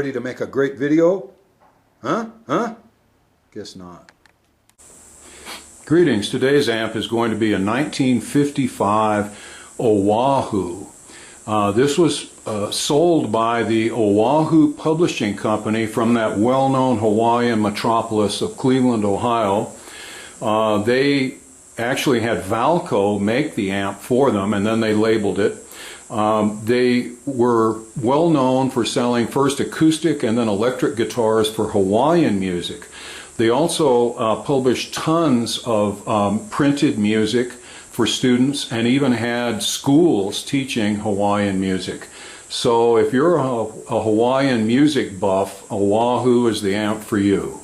ready to make a great video? Huh? Guess not. Greetings. Today's amp is going to be a 1955 Oahu. This was sold by the Oahu Publishing Company from that well-known Hawaiian metropolis of Cleveland, Ohio. They actually had Valco make the amp for them, and then they labeled it. They were well known for selling first acoustic and then electric guitars for Hawaiian music. They also published tons of printed music for students and even had schools teaching Hawaiian music. So if you're a Hawaiian music buff, Oahu is the amp for you.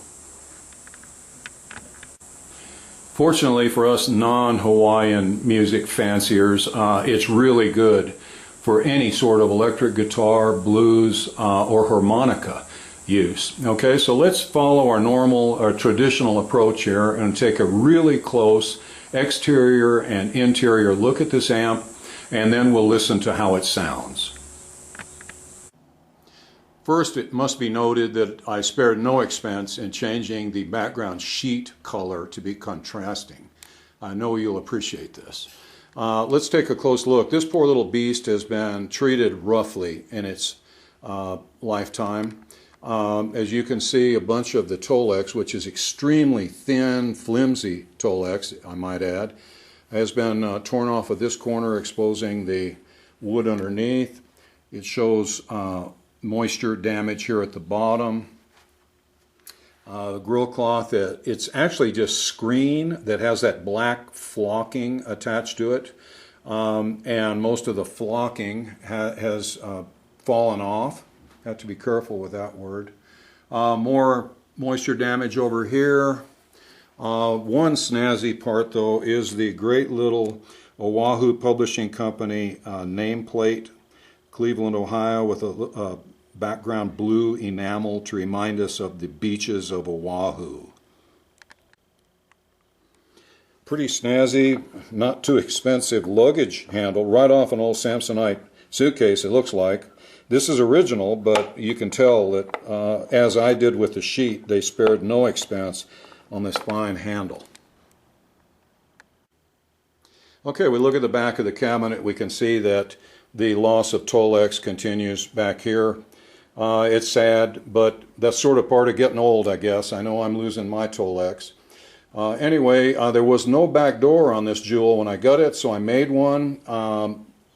Fortunately for us non-Hawaiian music fanciers, it's really good for any sort of electric guitar, blues, or harmonica use. Okay, so let's follow our normal or traditional approach here and take a really close exterior and interior look at this amp, and then we'll listen to how it sounds. First, it must be noted that I spared no expense in changing the background sheet color to be contrasting. I know you'll appreciate this. Let's take a close look. This poor little beast has been treated roughly in its lifetime. As you can see, a bunch of the tolex, which is extremely thin, flimsy tolex, I might add, has been torn off of this corner, exposing the wood underneath. It shows moisture damage here at the bottom. The grill cloth, it's actually just screen that has that black flocking attached to it, and most of the flocking has fallen off. Have to be careful with that word. More moisture damage over here. One snazzy part though is the great little Oahu Publishing Company nameplate, Cleveland, Ohio, with a background blue enamel to remind us of the beaches of Oahu. Pretty snazzy, not too expensive luggage handle, right off an old Samsonite suitcase, it looks like. This is original, but you can tell that, as I did with the sheet, they spared no expense on this fine handle. Okay, we look at the back of the cabinet, we can see that the loss of tolex continues back here. It's sad, but that's sort of part of getting old, I guess. I know I'm losing my tolex. Anyway, there was no back door on this jewel when I got it, so I made one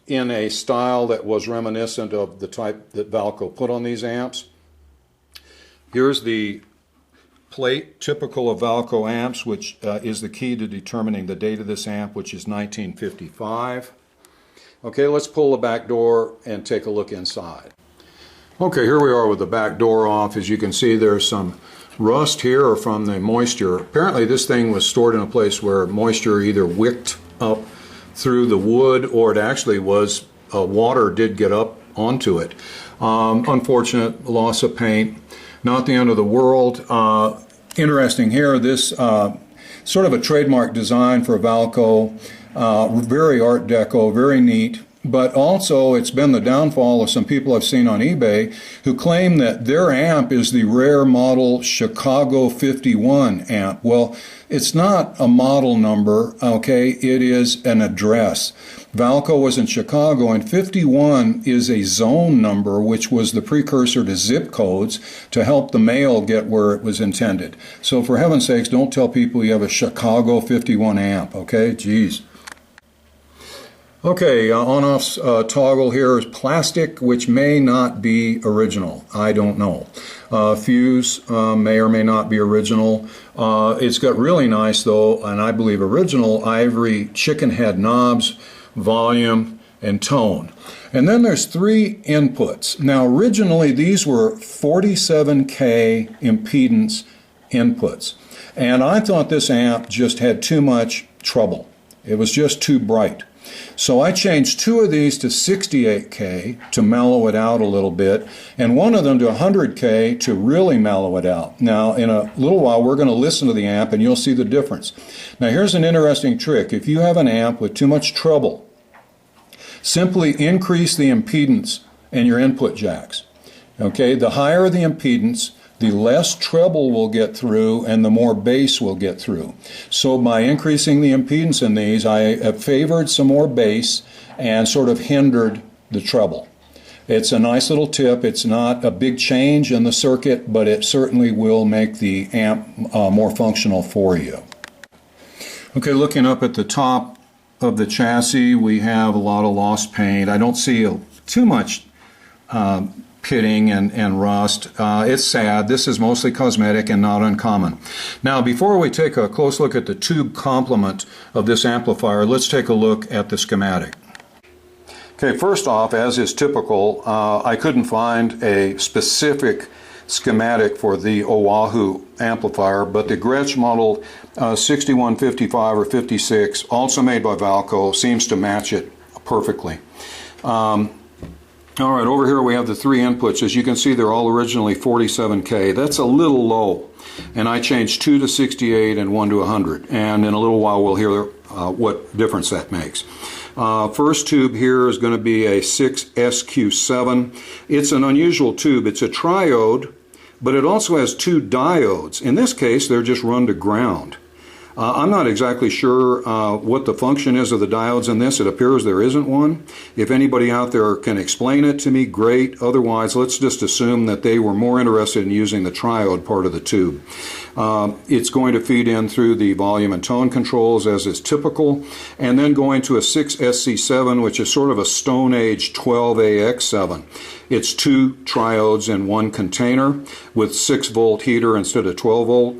in a style that was reminiscent of the type that Valco put on these amps. Here's the plate typical of Valco amps, which is the key to determining the date of this amp, which is 1955. Okay, let's pull the back door and take a look inside. Okay, here we are with the back door off. As you can see, there's some rust here from the moisture. Apparently this thing was stored in a place where moisture either wicked up through the wood, or it actually was, water did get up onto it. Unfortunate loss of paint, not the end of the world. Interesting here, this sort of a trademark design for Valco, very Art Deco, very neat. But also it's been the downfall of some people I've seen on eBay who claim that their amp is the rare model Chicago 51 amp. Well, it's not a model number, okay, it is an address. Valco was in Chicago, and 51 is a zone number, which was the precursor to zip codes to help the mail get where it was intended. So for heaven's sakes, don't tell people you have a Chicago 51 amp, okay? Jeez. Okay, on-off toggle here is plastic, which may not be original. I don't know. Fuse may or may not be original. It's got really nice, though, and I believe original ivory chicken head knobs, volume, and tone. And then there's three inputs. Now, originally, these were 47K impedance inputs. And I thought this amp just had too much trouble. It was just too bright. So I changed two of these to 68K to mellow it out a little bit, and one of them to 100K to really mellow it out. Now, in a little while, we're going to listen to the amp, and you'll see the difference. Now, here's an interesting trick. If you have an amp with too much treble, simply increase the impedance in your input jacks. Okay, the higher the impedance, the less treble will get through and the more bass will get through. So by increasing the impedance in these, I have favored some more bass and sort of hindered the treble. It's a nice little tip. It's not a big change in the circuit, but it certainly will make the amp more functional for you. Okay, looking up at the top of the chassis, we have a lot of lost paint. I don't see too much pitting and rust. It's sad. This is mostly cosmetic and not uncommon. Now, before we take a close look at the tube complement of this amplifier, let's take a look at the schematic. Okay, first off, as is typical, I couldn't find a specific schematic for the Oahu amplifier, but the Gretsch model 6155 or 56, also made by Valco, seems to match it perfectly. All right, over here we have the three inputs. As you can see, they're all originally 47K. That's a little low, and I changed 2 to 68 and 1 to 100, and in a little while we'll hear what difference that makes. First tube here is going to be a 6SQ7. It's an unusual tube. It's a triode, but it also has two diodes. In this case, they're just run to ground. I'm not exactly sure what the function is of the diodes in this. It appears there isn't one. If anybody out there can explain it to me, great. Otherwise, let's just assume that they were more interested in using the triode part of the tube. It's going to feed in through the volume and tone controls, as is typical, and then going to a 6SC7, which is sort of a Stone Age 12AX7. It's two triodes in one container with 6-volt heater instead of 12-volt.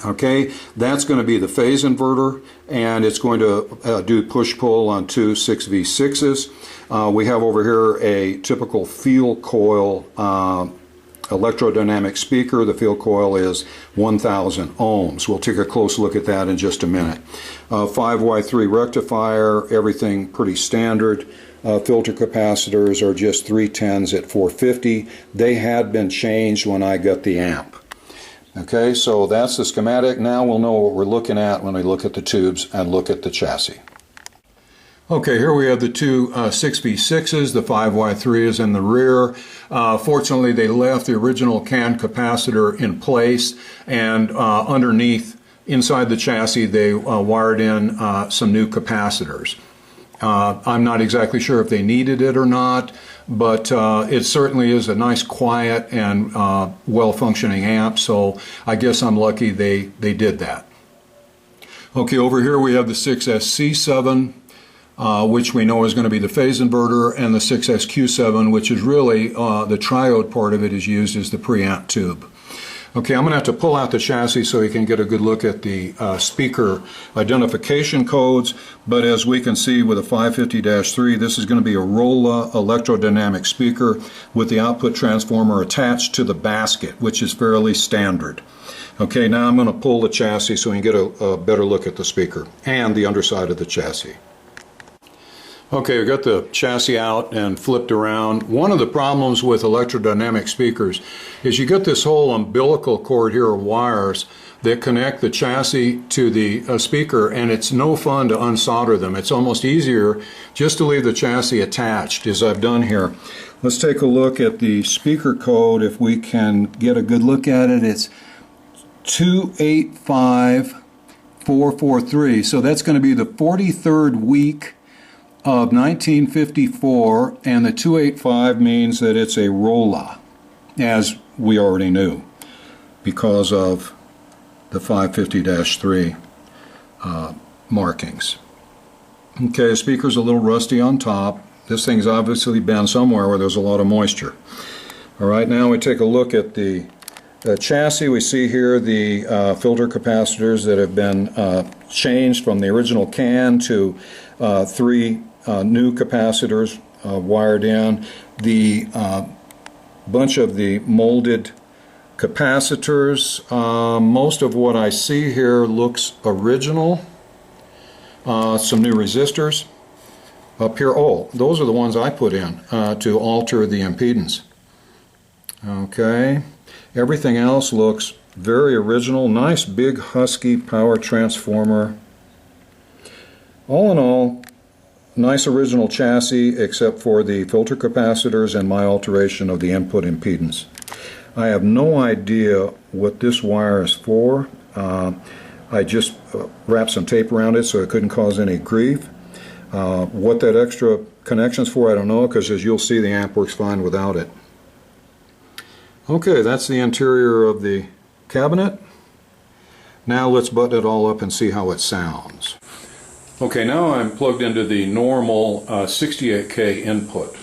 Okay, that's going to be the phase inverter, and it's going to do push-pull on two 6V6s. We have over here a typical field coil electrodynamic speaker. The field coil is 1000 ohms. We'll take a close look at that in just a minute. 5Y3 rectifier, everything pretty standard. Filter capacitors are just 310s at 450. They had been changed when I got the amp. Okay, so that's the schematic. Now we'll know what we're looking at when we look at the tubes and look at the chassis. Okay, here we have the two 6V6s. The 5Y3 is in the rear. Fortunately, they left the original can capacitor in place, and underneath, inside the chassis, they wired in some new capacitors. I'm not exactly sure if they needed it or not, but it certainly is a nice, quiet, and well-functioning amp, so I guess I'm lucky they did that. Okay, over here we have the 6SC7, which we know is going to be the phase inverter, and the 6SQ7, which is really the triode part of it is used as the preamp tube. Okay, I'm going to have to pull out the chassis so you can get a good look at the speaker identification codes, but as we can see with a 550-3, this is going to be a Rolla electrodynamic speaker with the output transformer attached to the basket, which is fairly standard. Okay, now I'm going to pull the chassis so you can get a better look at the speaker and the underside of the chassis. Okay, we got the chassis out and flipped around. One of the problems with electrodynamic speakers is you get this whole umbilical cord here of wires that connect the chassis to the speaker, and it's no fun to unsolder them. It's almost easier just to leave the chassis attached, as I've done here. Let's take a look at the speaker code if we can get a good look at it. It's 285443, so that's going to be the 43rd week of 1954, and the 285 means that it's a Rolla, as we already knew, because of the 550-3 markings. Okay, the speaker's a little rusty on top. This thing's obviously been somewhere where there's a lot of moisture. All right, now we take a look at the chassis. We see here the filter capacitors that have been changed from the original can to three new capacitors wired in. The bunch of the molded capacitors, most of what I see here looks original. Some new resistors up here. Oh, those are the ones I put in to alter the impedance. Okay, everything else looks very original. Nice big husky power transformer. All in all, nice original chassis except for the filter capacitors and my alteration of the input impedance. I have no idea what this wire is for. I just wrapped some tape around it so it couldn't cause any grief. What that extra connection's for, I don't know, because as you'll see, the amp works fine without it. Okay, that's the interior of the cabinet. Now let's button it all up and see how it sounds. Okay, now I'm plugged into the normal 68K input.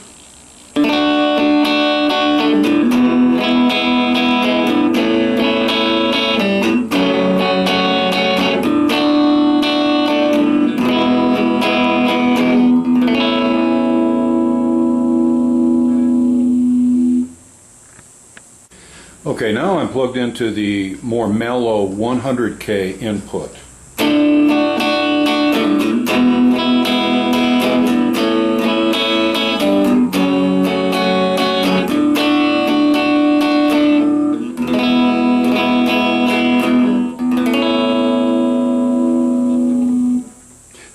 Okay, now I'm plugged into the more mellow 100K input.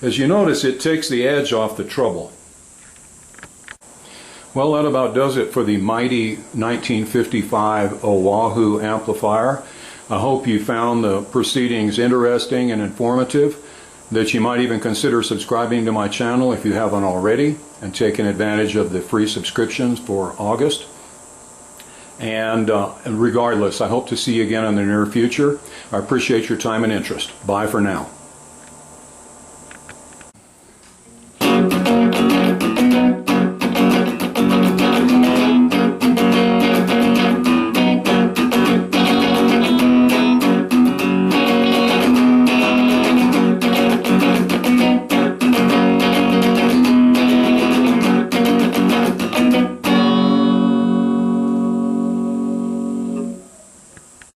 As you notice, it takes the edge off the treble. Well, that about does it for the mighty 1955 Oahu amplifier. I hope you found the proceedings interesting and informative, that you might even consider subscribing to my channel if you haven't already, and taking advantage of the free subscriptions for August. And regardless, I hope to see you again in the near future. I appreciate your time and interest. Bye for now.